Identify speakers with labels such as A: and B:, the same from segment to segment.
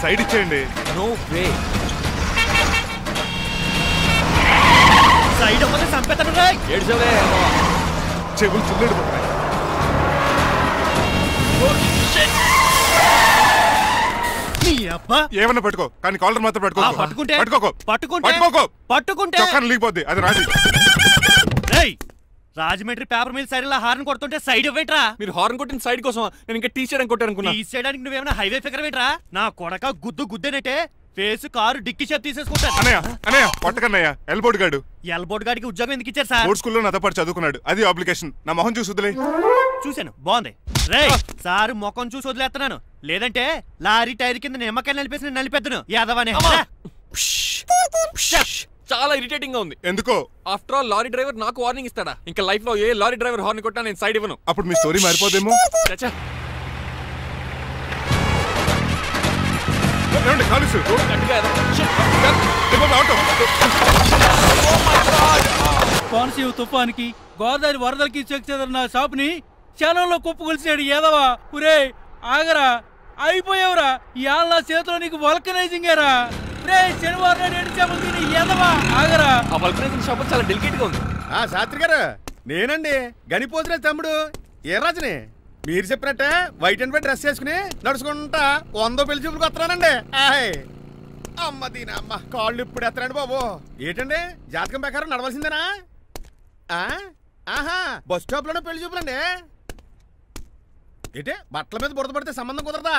A: Side ఇచ్చేయండి.
B: No way.
C: Side అవ్వదు చంపేతాను రే.
B: ఏడ్చవే.
A: చెవులు చుల్లేడు పోతున్నాయి. ఏమన్నా పట్టుకో, కానీ కాలర్ మాత్రం
C: పట్టుకుంటే
A: చొక్కాను లీగిపోద్ది. అది Raju.
C: Rajahmundry paper mill side horn కొడుతుంటే సైడ్ ఇవ్వేట్రా.
B: మీరు హార్న్ కొట్టిన సైడ్ కోసం నేను ఇంకా టీ చేయడానికి కొట్టారనుకున్నా.
C: టీ చేయడానికి నువ్వేమైనా హైవే ఫిగర్ వేట్రా. నా కొడక గుద్దేనంటే ఫేస్ కారు డిక్కి షేప్ తీసేసుకుంటాను.
A: అన్నయ్య కొట్టకన్నయ్య. ఎల్బోర్డ్ గాడికి
C: ఉద్యోగం ఎందుకు ఇచ్చారు సార్?
A: బోర్డ్ స్కూల్లో నాతో పాటు చదువుకున్నాడు. అది అప్లికేషన్. నా మొహం చూసి వదిలే.
C: చూశాను, బాగుంది. రే సారు మొఖం చూసి వదిలేస్తున్నాను, లేదంటే లారీ టైర్ కింద నిమ్మకాయ నలిపేసి నలిపెద్దను యాదవనే.
B: చాలా ఇరిటేటింగ్ గా ఉంది.
A: ఎందుకో?
B: ఆఫ్టర్ ఆల్ లారీ డ్రైవర్ నాకు వార్నింగ్ ఇస్తాడా? ఇంకా లైఫ్ లో ఏ లారీ డ్రైవర్ హార్న్ కొట్టా నేను సైడ్ ఇవ్వను.
A: అప్పుడు మీ స్టోరీ మారిపోదేమో.
D: కోనసీమ తుఫానికి గోదావరి వరదలకి చెక్ చెదరిన షాప్ ని క్షణంలో కుప్పగొలిచాడు ఏదవా. పురే ఆగరా, అయిపోయావురా. ఇవాళ నా చేతిలో నీకు వల్కనైజింగ్ ఏరా. శనివారం నాడు చేపలు తిని ఏదవా ఆగరా.
B: ఆ వల్కనైజింగ్ షాప్ చాలా డెలికేట్ గా ఉంది.
E: శాస్త్రి గారు, నేనండి గనిపోతున్న తమ్ముడు ఏ రాజుని. మీరు చెప్పినట్టే వైట్ అండ్ వైట్ డ్రెస్ చేసుకుని నడుచుకుంటా 100 పెళ్లి చూపులకు వస్తున్నానండి. అమ్మ దీని అమ్మ కాళ్ళు ఇప్పుడు ఎత్తరండి బాబు. ఏంటండి జాతకం ప్రకారం నడవలసిందేనా? ఆహా, బస్ స్టాప్ లోనే పెళ్లి చూపులండి. ఏంటే బట్టల మీద బురద పడితే సంబంధం కుదరదా?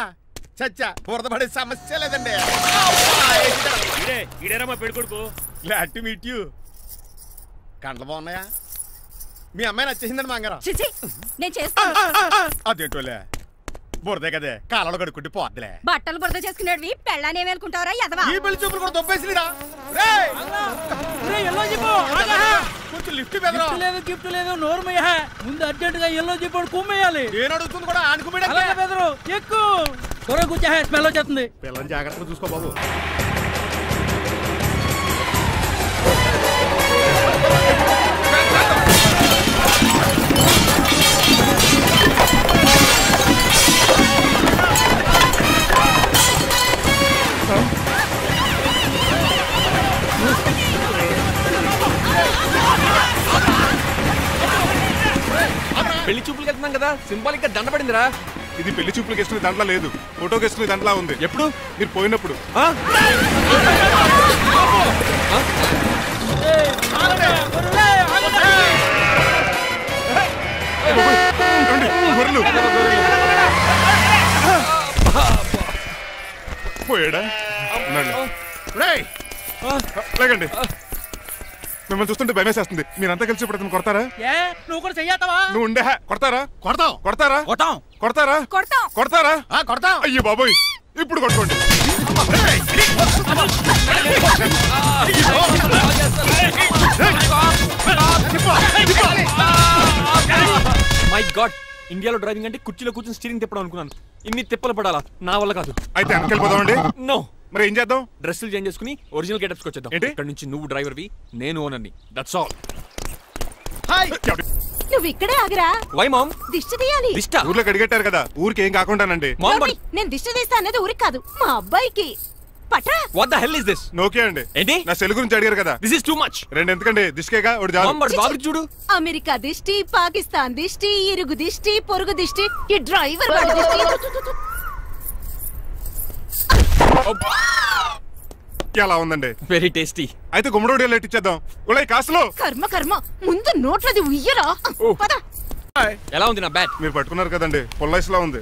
E: చచ్చా, బురద పడే సమస్య లేదండి. Glad to meet you. కండ్లు బాగున్నాయా? మీ అమ్మాయి నచ్చేసిందండి మాంగారం. అదేంటోలే, బురదే కదే కాలంలో కడుక్కుంటే పోద్దులే.
F: బట్టలు బురద చేసుకునేవి పెళ్ళానే వేలుకుంటావరా యదవా.
E: ఈ పెళ్లి చూపులు కూడా దొబ్బేసిరా. కొంచెం లిఫ్ట్
D: లేదు, గిఫ్ట్ లేదు, నోరుమయ్య. ముందు అర్జెంట్ గా ఎల్లో చెప్పాడు కుమ్మేయాలి.
E: నేను అడుగుతుంది కూడా ఆనుకుమేడ.
D: ఎక్కువ త్వరగా కూర్చో, స్మెల్ వచ్చేస్తుంది.
E: పిల్లని జాగ్రత్తగా చూసుకో బాబు.
B: పెళ్లి చూపులకి వెళ్తున్నాం కదా, సింబాలిక్ గా దండ పడిందిరా.
A: ఇది పెళ్లి చూపులకి వేసుకునే దాంట్లో లేదు, ఫోటోకి వేసుకునే దాంట్లో ఉంది.
B: ఎప్పుడు?
A: మీరు పోయినప్పుడు. పోయాడా? లేకండి, మిమ్మల్ని చూస్తుంటే భయమేసేస్తుంది. మీరంతా కలిసి ఇప్పుడు అతను కొడతారా?
D: నువ్వు కూడా చెయ్యతావా?
A: నువ్వు ఉండే కొడతారా?
E: కొడతాం.
A: అయ్యో బాబోయ్, ఇప్పుడు కొట్టుకోండి.
B: మై గాడ్, ఇండియాలో డ్రైవింగ్ అంటే కుర్చీలో కూర్చొని స్టీరింగ్ తిప్పడం అనుకున్నాను. ఇన్ని తిప్పలు పడాలా? నా వల్ల కాదు.
A: అయితే వెనకెళ్ళిపోదామండి.
B: నో.
A: మరి ఏం చేద్దాం?
B: డ్రెస్సులు చేంజ్ చేసుకుని ఒరిజినల్ గెటప్స్కి వచ్చేద్దాం. ఇక్కడ నుంచి నువ్వు డ్రైవర్వి, నేను ఓనర్ని. That's all.
F: నువ్వు ఇక్కడే ఆగరా.
B: Why mom?
F: దిష్టి తీయాలి.
B: దిష్ట?
A: ఊర్లో కడిగట్టారు కదా, ఊరికి ఏం కాకుండానండి.
F: నేను దిష్టి తీస్తా అనేది ఊరికి కాదు, మా అబ్బాయికి. పట్రా.
B: What the hell is this?
A: నోకే అండి.
B: ఏంటి?
A: నా సెల్ గురించి అడిగారు కదా.
B: This is too much.
A: రెండు ఎందుకండి? దిష్టికేగా ఒకటి చాలు.
B: బాబు చూడు,
F: అమెరికా దిష్టి, పాకిస్తాన్ దిష్టి, ఇరుగు దిష్టి, పొరుగు దిష్టి, ఈ డ్రైవర్ దిష్టి.
A: ఎలా ఉందండి?
B: Very tasty.
A: అయితే గుమ్మడి లైట్ ఇచ్చేద్దాం. కాసులో
F: కర్మ కర్మ, ముందు నోట్లది ఉయ్యరా.
B: ఎలా ఉంది నా బ్యాట్?
A: మీరు పట్టుకున్నారు కదండి, పొల్లైస్ లా ఉంది.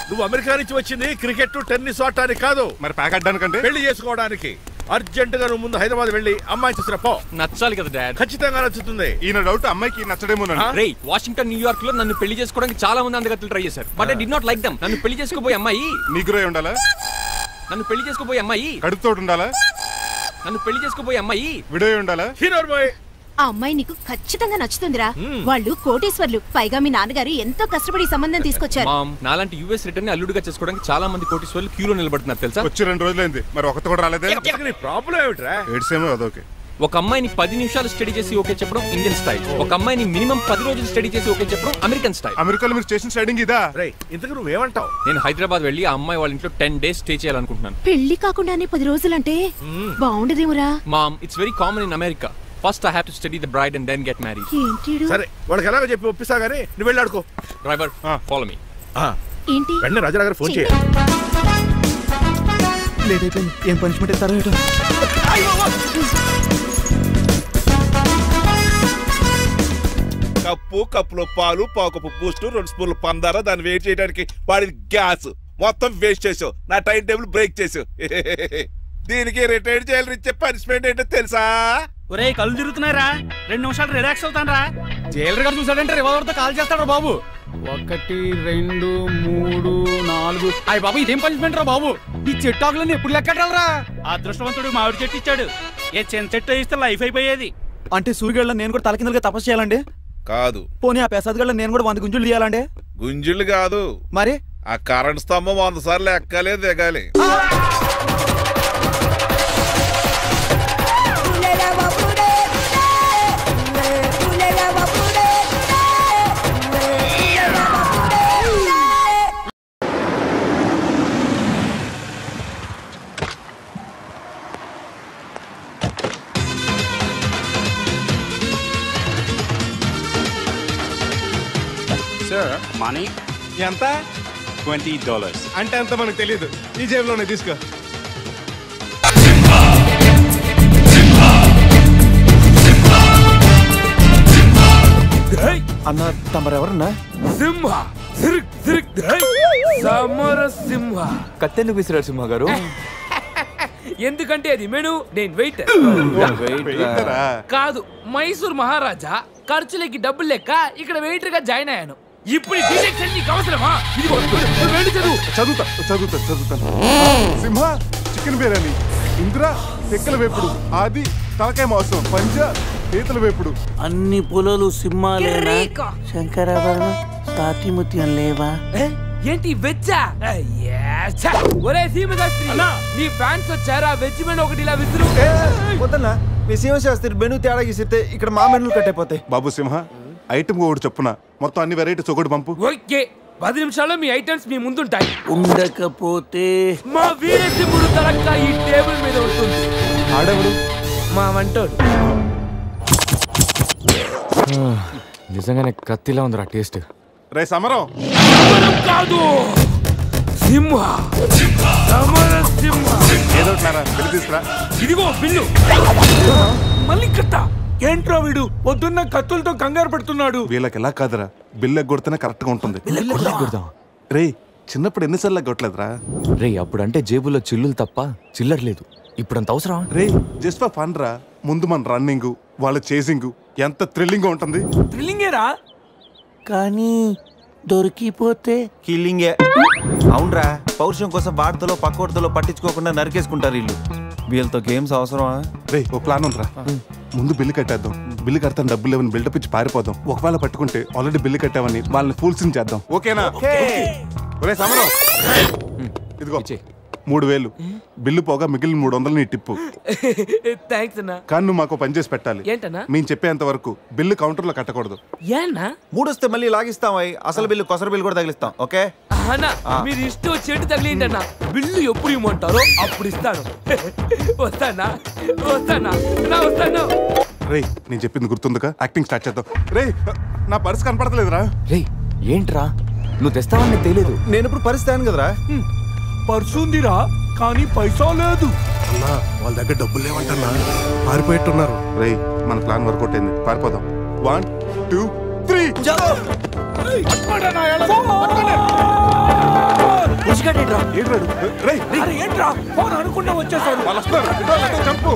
E: నువ్వు అమెరికా నుంచి వచ్చింది క్రికెట్ టెన్నిస్ ఆడటానికి కాదు,
A: మరి ప్యాక్ అడ్డానికంటే
E: పెళ్లి చేసుకోవడానికి. అర్జెంట్ గా నువ్వు ముందు హైదరాబాద్ వెళ్ళి అమ్మాయి చూసిన పో.
B: నచ్చాలి కదా డాడ్?
E: ఖచ్చితంగా నచ్చుతుంది.
A: ఈయన డౌట్ అమ్మాయికి నచ్చడేమోనండి.
B: రే, వాషింగ్టన్, న్యూయార్క్ లో నన్ను పెళ్లి చేసుకోవడానికి చాలా మంది అందగత్తలు ట్రై చేశారు. But I did not like them. నన్ను పెళ్లి చేసుకోబోయే అమ్మాయి
A: నీగురై ఉండాలా?
B: నన్ను పెళ్లి చేసుకోబోయే అమ్మాయి
A: కడుపుతోటి ఉండాలా?
B: నన్ను పెళ్లి చేసుకోబోయే అమ్మాయి
A: విడోయ్ ఉండాలా?
E: Hero boy.
F: ఆ అమ్మాయి నీకు ఖచ్చితంగా నచ్చుతుందిరా. వాళ్ళు కోటేశ్వర్లు, పైగా మీ నాన్నగారు ఎంతో కష్టపడి సంబంధం తీసుకొచ్చారు.
B: నాలాంటి యూఎస్ రిటర్న్ అల్లుడుగా చేసుకోవడానికి చాలా మంది కోటేశ్వర్లు క్యూలో నిలబడుతున్నారు తెలుసా?
A: వచ్చి 2 రోజులైంది, మరి ఒకటి కూడా రాలేదే.
E: ప్రాబ్లం ఏమిట్రా?
A: ఏడ్సేమో అదొకే.
B: ఒక అమ్మాయిని 10 నిమిషాలు స్టడీ చేసి ఓకే చెప్పడం ఇండియన్ స్టైల్, ఒక అమ్మాయిని మినిమం 10 రోజులు స్టడీ చేసి ఓకే చెప్పడం అమెరికన్ స్టైల్.
A: అమెరికాలో మీరు చేసిన స్టైడింగ్ ఇదా?
E: ఇంతకు నువ్వేమంటావు?
B: నేను హైదరాబాద్ వెళ్ళి ఆ అమ్మాయి వాళ్ళ ఇంట్లో 10 days స్టే చేయాలనుకుంటున్నాను.
F: పెళ్లి కాకుండానే 10 రోజులంటే బాగుండదేమురా?
B: Mom, it's very common in America. First I have to study the bride and then get married.
F: ఏంటిడు?
E: సరే వాడికి ఎలాగో చెప్పి ఒప్పిస్తా గానీ నువ్వు వెళ్ళి ఆడుకో.
B: Driver, follow me.
F: ఏంటి?
E: వెంటనే రాజారావు గారు ఫోన్ చేయాలి.
C: లేట్ అయిపోయింది. ఏం పనిష్మెంట్ ఇస్తారో ఏటో.
G: కప్పులో పాలు, పావుకప్పు బూస్ట్, 2 స్పూన్లు పందార, దాన్ని వెయిట్ చేయడానికి వాడిది గ్యాస్ మొత్తం వేస్ట్ చేసావు. నా టైం టేబుల్ బ్రేక్ చేసావు. దీనికి రిటైర్ చేయాలని ఇచ్చే పనిష్మెంట్ ఏంటో తెలుసా?
D: ఒరే కళ్ళు తిరుగుతున్నారా, 2 నిమిషాలు రిలాక్స్ అవుతాను రా.
C: జైలర్ గారు చూసాడంటే రివాల్వర్ తో కాల్ చేస్తాడు బాబు.
D: 1 2 3 4. అయ్య బాబు, ఇదేం పనిష్మెంట్ రా బాబు?
C: ఈ చెట్టాకులన్నీ ఎప్పుడు లెక్కటాలరా?
D: అదృష్టవంతుడు మామిడి చెట్టు ఇచ్చాడు. ఏ చిన్న చెట్టు ఇస్తే లైఫ్ అయిపోయేది.
C: అంటే సూర్యుగళ్ళ నేను కూడా తలకిందలుగా తపస్సు చేయాలండి?
G: కాదు.
C: పోనీ ఆ పెసాద్ నేను కూడా 100 గుంజులు తీయాలండి?
G: గుంజులు కాదు,
C: మరి
G: ఆ కరెంట్ స్తంభం 100 సార్లు ఎక్కాలి దిగాలి.
A: మనీ ఎంత? $20. అంటే ఎంత మనకు తెలియదు. ఈ జేబులోనే తీసుకో.
C: అన్న తమరెవరన్నా?
H: సింహ సమర సింహ.
B: కత్తెందుకు విసిరారు సింహ గారు?
H: ఎందుకంటే అది మెను, నేను వెయిటర్ కాదు. మైసూర్ మహారాజా ఖర్చులకి డబ్బులు లెక్క ఇక్కడ వెయిటర్ గా జాయిన్ అయ్యాను. ఇప్పుడు నీకు అవసరమా?
A: చదువుతాను. సింహ చికెన్ బిర్యానీ, ఇంద్ర తెక్కల వేపుడు, ఆది తలకాయ మాంసం, పంజ పీతల వేపుడు.
D: అన్ని పొలాలు సింహాలేనా? శంకరాభరణం తాతిముత్యం లేవా?
H: ఏంటి వెజ్జా? ఒరే సీమశాస్త్రి, నీ ఫ్యాన్స్ వచ్చారా? వెజ్ మెను ఒకటి ఇలా విసురు.
C: వద్దన్నా, మీ సీమశాస్త్రి మెను తేడా గీసితే ఇక్కడ మా మెనులు కట్టయిపోతాయి.
A: బాబు సింహ, ఐటమ్ ఒకటి చెప్పున మొత్తం అన్ని వెరైటీస్ ఒకటి పంపు.
H: ఓకే, 10 నిమిషాల్లో మీ ఐటమ్స్ మీ ముందుంటాయి.
D: ఉండకపోతే
H: మా వీరసింహుడు తలక్క ఈ టేబుల్ మీద ఉంటుంది.
A: ఆడెవడు?
H: మా వంటోడు.
B: నిజంగానే కత్తిలా ఉందిరా టేస్ట్.
A: రే సమరం
H: కాదు, సింహ సమర సింహ.
A: ఏదో బిల్లు తీసుకురా.
H: ఇదిగో బిల్లు. మళ్ళీ కట్ట. ఏంట్రా వీడు పొద్దున్న కత్తులతో కంగారు పెడుతున్నాడు?
A: వీళ్ళకి ఎలా కాదురా, బిల్లు ఎగ్గొడితేనే కరెక్ట్ గా ఉంటుంది. రే చిన్నప్పుడు ఎన్నిసార్లు ఎగ్గొట్టలేదురా?
B: రే అప్పుడంటే జేబులో చిల్లులు తప్ప చిల్లర లేదు. ఇప్పుడు అంత అవసరం?
A: రే జస్ట్ ఫర్ ఫన్ రా. ముందు మన రన్నింగ్, వాళ్ళ చేసింగ్ ఎంత థ్రిల్లింగ్ గా ఉంటుంది.
H: థ్రిల్లింగేరా,
D: కానీ దొరికిపోతే
I: కిల్లింగే. అవునరా, పౌరుషం కోసం వార్తలో పక్కోడతలో పట్టించుకోకుండా నరికేసుకుంటారు వీళ్ళు. వీళ్ళతో గేమ్స్ అవసరమా?
A: రే ఓ ప్లాన్ ఉందిరా. ముందు బిల్లు కట్టేద్దాం. బిల్లు కడతాను డబ్బులు లేవని బిల్డప్ ఇచ్చి పారిపోదాం. ఒకవేళ పట్టుకుంటే ఆల్రెడీ బిల్లు కట్టామని వాళ్ళని ఫూల్సింగ్ చేద్దాం. ఓకేనా? ఒరే సమరం, ఇదిగో 3000 బిల్లు పోగా మిగిలిన 300 నీ టిప్పు.
H: థ్యాంక్స్ అన్నా.
A: కానీ నువ్వు మాకు పని చేసి పెట్టాలి.
H: ఏంటన్నా?
A: మేము చెప్పేంత వరకు బిల్లు కౌంటర్ లో కట్టకూడదు.
H: ఏనా?
I: 3 వస్తే మళ్ళీ లాగిస్తాం. అసలు బిల్లు కొసర బిల్లు కూడా తగిలిస్తాం. ఓకే
H: అన్నా, మీరు ఇష్టం వచ్చేట్టు తగిలిండి అన్న. బిల్లు ఎప్పుడు ఇవ్వమంటారో అప్పుడు ఇస్తాను. వస్తానా?
A: రే నేను చెప్పింది గుర్తుందిగా? యాక్టింగ్ స్టార్ట్ చేద్దాం. రే నా పర్స్ కనపడతలేదురా.
B: రే ఏంట్రా నువ్వు తెస్తావని తెలియదు.
I: నేను ఇప్పుడు పరిస్థితి కదరా.
H: పర్సుందిరా కానీ పైసా లేదు.
A: అన్నా వాళ్ళ దగ్గర డబ్బులు లేవంటన్నా, పారిపోయేట్టున్నారు. రే మన ప్లాన్ వర్కౌట్ అయింది, పారిపోదాం. 1 2 3
H: ఏంట్రా ఫోన్ అనుకుంటా వచ్చేసారు.
A: వాళ్ళు వస్తారు. చంపు.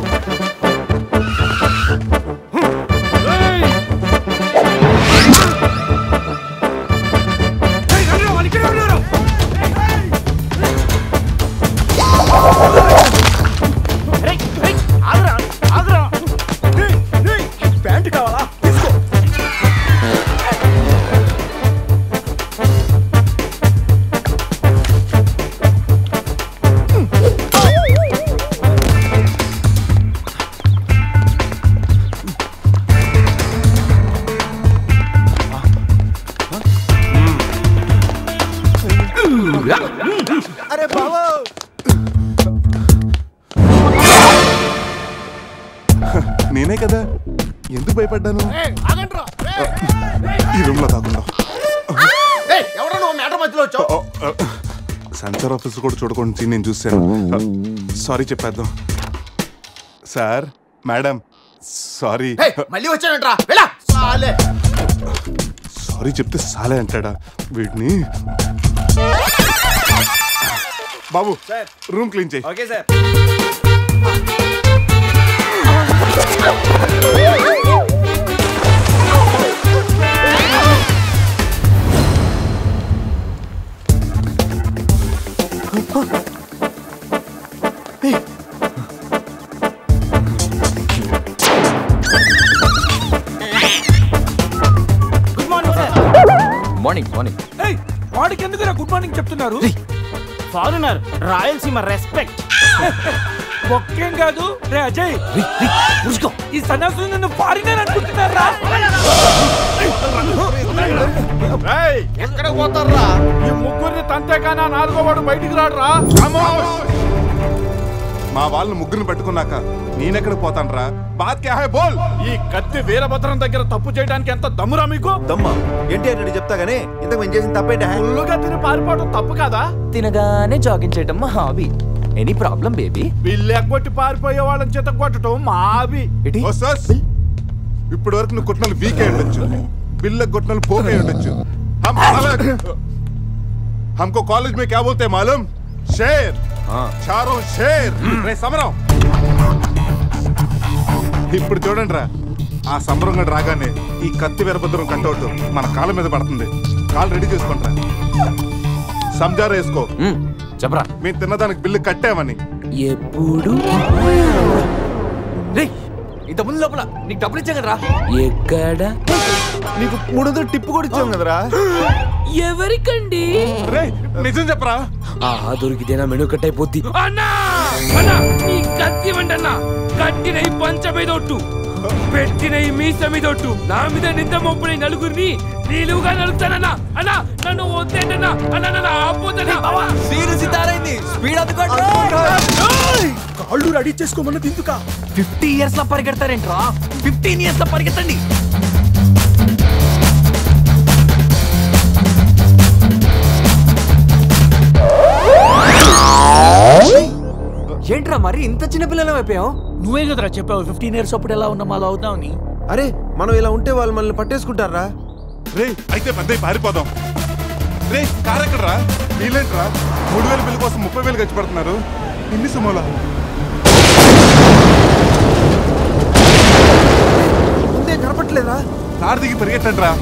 C: ప్యాంటు కావాలా?
A: నేనే కదా, ఎందుకు భయపడ్డాను? ఈ రూమ్ లో కాకుండా సెన్సార్ ఆఫీస్ కూడా చూడకుండా నేను చూశాను. సారీ చెప్పేద్దాం. Sir, madam, sorry.
E: మళ్ళీ వచ్చానంట్రా.
A: సారీ చెప్తే సాలే అంటాడా వీడిని? బాబు రూమ్ క్లీన్ చేయి.
E: Okay sir.
B: Morning morning.
H: వాడికి ఎందుకు గుడ్ మార్నింగ్ చెప్తున్నారు?
C: Foreigner, Rayalaseema respect.
H: ఒక్కేం కాదు రే అజయ్, ఈ సన్యాసులు నన్ను ఫారినర్ అనుకుంటున్నారా?
E: ఎక్కడ పోతారా? ఈ ముగ్గురిని తంతేకానా నాలుగో వాడు బయటికి రాడురా.
A: మా వాళ్ళని ముగ్గురిని పెట్టుకున్నాక నేనెక్కడ పోతాను రా? బాత్ క్యా హై బోల్.
E: ఈ కత్తి వీరభద్రం దగ్గర తప్పు చేయడానికి ఎంత దమ్మురా మీకు?
I: దమ్మా ఏంటి అని చెప్తా గానీ ఇంతకు మేము చేసిన తప్పేంటే?
E: ఫుల్లుగా తిని పారిపోవడం తప్పు కాదా?
B: తినగానే జాగింగ్ చేయడం మా hobby. Any problem baby?
E: Bill ఎగ్గొట్టి పారిపోయే వాళ్ళని చేత కొట్టడం మా హాబీ.
A: ఇప్పటి వరకు నువ్వు కొట్టిన వీక్ అయి ఉండొచ్చు, బిల్లు కొట్టిన పోక్ అయి ఉండొచ్చు. हमको कॉलेज में क्या बोलते हैं मालूम? शेर. चारों शेर. రే సమరం. ఇప్పుడు చూడండి రా, ఆ సంబరంగా రాగానే ఈ కత్తి వీరభద్రం కట్అవుట్ మన కాళ్ళ మీద పడుతుంది. కాళ్ళు రెడీ చేసుకుంటా. సంజారా వేసుకో.
B: చెప్పరా,
A: మేము తిన్నదానికి బిల్లు కట్టామని.
H: ఎప్పుడు
B: ఇంత ముందు లోపల నీకు డబ్బులు ఇచ్చా కదరా?
H: ఎక్కడ?
I: నీకు 300 టిప్పు కూడా ఇచ్చాం కదరా.
H: ఎవరికండి?
A: నిజం చెప్పరా?
H: ఆహా, దొరికితేనా మెను కట్ అయిపోద్ది. అన్నా అన్నా, నీ కత్తి వంటన్నా, కట్టిన ఈ పంచ మీదొట్టు, పెట్టిన ఈ మీస మీదొట్టు, నా మీద నింద మోపుని నలుగురిని నీలుగా నలుగుతానన్నా. అన్నా నన్ను వద్దేంటన్నా, అన్నా నన్ను ఆపోతన్నా.
B: స్పీడ్ అందుకోండి.
E: కాళ్ళు రెడీ చేసుకోమన్నది ఎందుక?
B: 50 years లో పరిగెడతారేంట్రా? 15 years లో పరిగెత్తండి. ఏంట్రా మరి ఇంత చిన్న పిల్లలు అయిపోయావు?
D: నువ్వే కదరా చెప్పావు 15 years అప్పుడు ఎలా ఉన్నాం అలా అవుతామని.
I: అరే మనం ఇలా ఉంటే వాళ్ళు మనల్ని పట్టేసుకుంటారా?
A: రే అయితే పెద్ద పారిపోదాం. రే కార్ ఎక్కడరా? వీలేంట్రా 3000 బిల్లు కోసం 30,000 ఖర్చు పడుతున్నారు. ఇన్ని సుమోలా
I: ముందే కనపట్లేదా?
A: కార్ దిగి పరిగెట్టండి రా.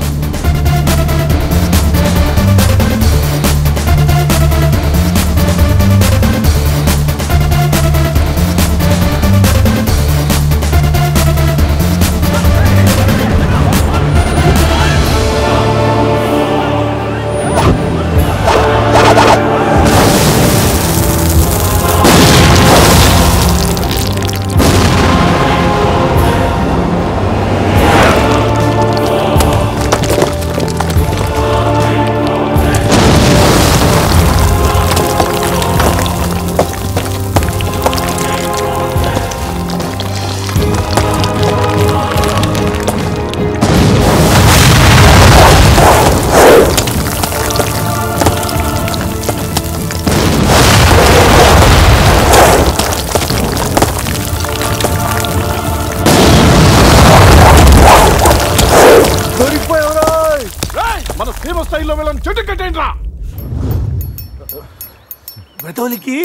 E: మన సేవ స్థాయిలో వెళ్ళని చెట్టు కట్టేయండి రా.
D: బ్రతోలికి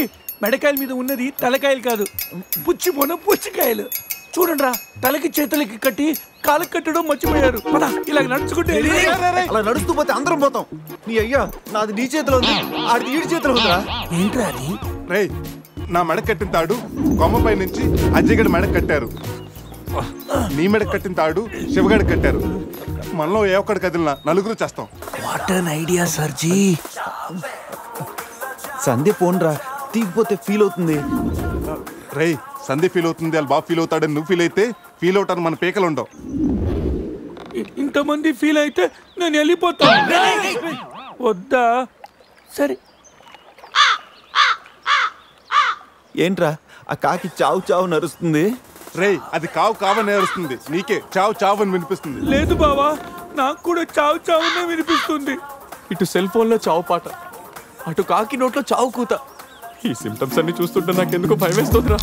D: మెడకాయల మీద ఉన్నది తలకాయలు కాదు, పుచ్చిపోన పుచ్చికాయలు. చూడండి రా, తలకి చేతులకి కట్టి కాళ్ళకి కట్టడం మర్చిపోయారు. పద ఇలా నడుచుకుంటే.
I: అలా నడుస్తూ పోతే అందరం పోతాం. నీ అయ్యా నాది నీ చేతిలో ఉంది, ఆడిది ఈడి చేతిలో ఉందిరా.
D: ఏంట్రా అది?
A: రే నా మెడ కట్టిన తాడు కొమ్మపై నుంచి అజయగడి మెడ కట్టారు. నీ మెడ కట్టిన తాడు శివగడి కట్టారు. మనలో ఏ ఒక్కడి కదిలినా నలుగురు చేస్తాం.
D: What an idea సర్జీ.
I: Sandhya phone రా, తీగిపోతే ఫీల్ అవుతుంది.
A: రే సంధ్య ఫీల్ అవుతుంది, వాళ్ళు బాగా ఫీల్ అవుతాడని నువ్వు ఫీల్ అయితే ఫీల్ అవుతాను మన పేకలు ఉండవు.
D: ఇంతమంది ఫీల్ అయితే నేను వెళ్ళిపోతా. వద్దా? సరే.
I: ఏంట్రా ఆ కాకి చావు చావు నరుస్తుంది?
A: రేయ్ అది కావు కావని ఏరుస్తుంది, నీకే చావు చావు అని వినిపిస్తుంది.
H: లేదు బావా, నాకు కూడా చావు చావునే వినిపిస్తుంది. ఇటు సెల్ ఫోన్ లో చావు పాట, అటు కాకి నోట్లో చావు కూత. ఈ సిమ్టమ్స్ అన్ని చూస్తుంటే నాకెందుకో భయం వేస్తుందిరా.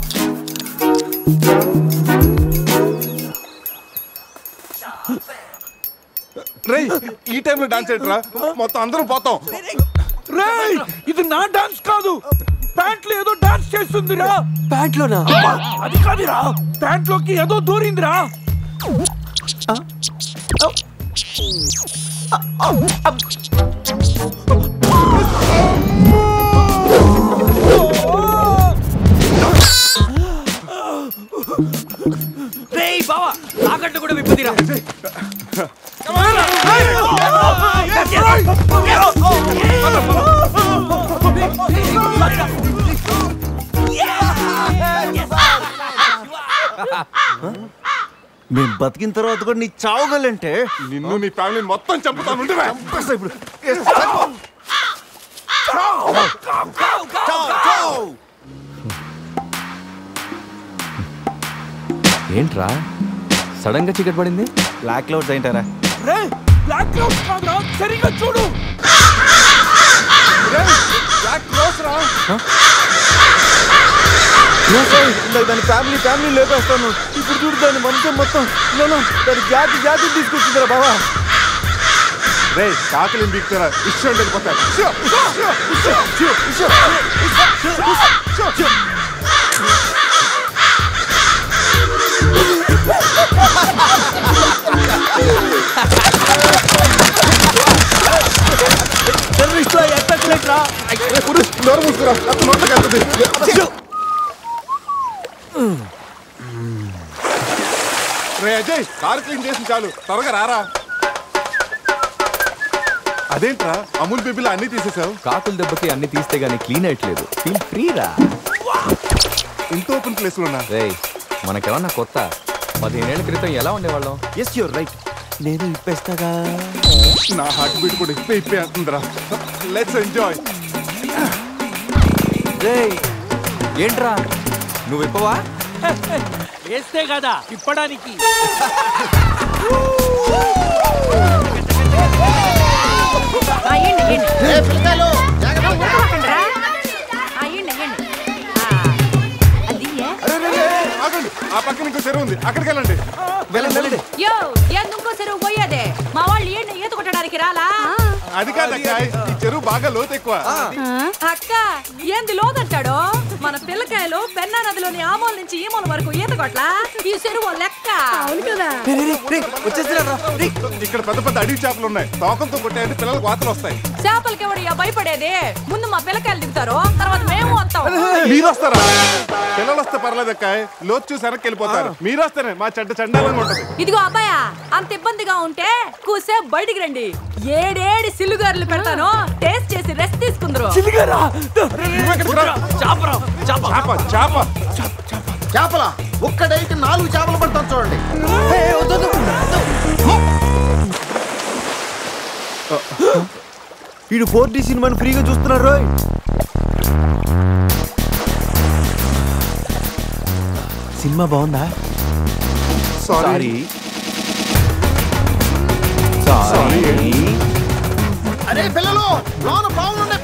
A: రేయ్ ఈ టైంలో డాన్స్ ఏంట్రా, మొత్తం అందరం పోతాం.
H: రేయ్ ఇది నా డాన్స్ కాదు, ప్యాంట్లో ఏదో డాన్స్ చేస్తుందిరా. ప్యాంట్లోనా? అది కాదురా, ప్యాంట్లోకి ఏదో దూరిందిరా.
B: రేయ్ బావా, తాకట్టు కూడా విప్పుదిరా.
I: మేము బతికిన తర్వాత కూడా నీ చావుగలంటే
A: నిన్ను నీ ఫ్యామిలీని మొత్తం చంపుతాను. ఇప్పుడు
B: ఏంట్రా సడన్ గా చీకటి పడింది?
I: బ్లాక్ క్లౌడ్స్ ఏంటారా?
H: రే బ్లాక్ క్లౌడ్స్ కాదురా, సరిగ్గా చూడు.
I: దాని ఫ్యామిలీ లేపేస్తాను. ఇప్పుడు చూడు దాని వంశం మొత్తం దాని జాతి తీసుకొచ్చిందిరా బాబా.
A: రే కాకలి బీక్తారా, ఇష్టం వెళ్ళిపోతారు. నోరు మూసుకురా, నోట్లోకి వెళ్తుంది. రే అజయ్, కారు క్లీన్ చేసి చాలు, త్వరగా రారా. అదేంట్రా అమూల్ బేబీలో అన్ని తీసేసావు?
B: కాకుల దెబ్బకి అన్ని తీస్తే గానీ క్లీన్ అయ్యట్లేదు. ఫీల్ ఫ్రీ రా.
A: ఇంత ఓపెన్ ప్లేస్ లో
B: రేయ్ మనకేమన్నా కొత్త? 15 ఏళ్ల క్రితం ఎలా ఉండేవాళ్ళం?
I: Yes you're right. నేను ఇప్పేస్తాగా.
A: నా హార్ట్ బీట్ కూడా ఇప్పే అంటుందిరా. Let's enjoy.
B: రేయ్ ఏంట్రా నువ్వు ఇప్పవా?
D: వేస్తే కదా ఇప్పడానికి.
A: ఆ పక్కన ఇంకో చెరువు ఉంది, అక్కడికి వెళ్ళండి.
F: ఇంకో చెరువు పోయేదే మా వాళ్ళు ఏంటి ఈత కొట్టడానికి రాలా?
A: అది కాదక్క, ఈ చెరువు బాగా లోతు ఎక్కువ.
F: అక్క ఏంది లోదంటాడు? మన పిల్లకాయలు పెన్నా నదిలోని ఆ మూల నుంచి ఈ మూల వరకు ఈత కొట్లా. ఈ చెరువు లెక్క. అవును కదా.
A: ఇక్కడ పెద్ద పెద్ద అడవి చేపలు ఉన్నాయి, తోకలతో కొట్టాయంటే పిల్లలకు వాతలు వస్తాయి.
F: చేపలకి ఎవడయ్యా భయపడేది? ముందు మా పిల్లకాయలు దిగుతారు, తర్వాత మేము వస్తాం.
A: మీరు వస్తారా? పిల్లలు వస్తే పర్లేదక్క, లోతు చూసి వెనక్కి వెళ్ళిపోతారు. మీరు వస్తేనే మా చండాలంగా ఉంటది.
F: ఇదిగో అబ్బాయా, అంత ఇబ్బందిగా ఉంటే కూసే బయటికి రండి. ఏడేడి సిల్లుగారులు పెడతాను, టేస్ట్ చేసి రెస్ట్ తీసుకుందరు.
E: చేపల ఒక్కడైతే 4 చేపలు పడతాను చూడండి.
I: వీడు 4D సినిమాని ఫ్రీగా చూస్తున్నారు. సినిమా బాగుందా?
A: సారీ.
E: అరే పిల్లలు, లోన పావులున్నాయి.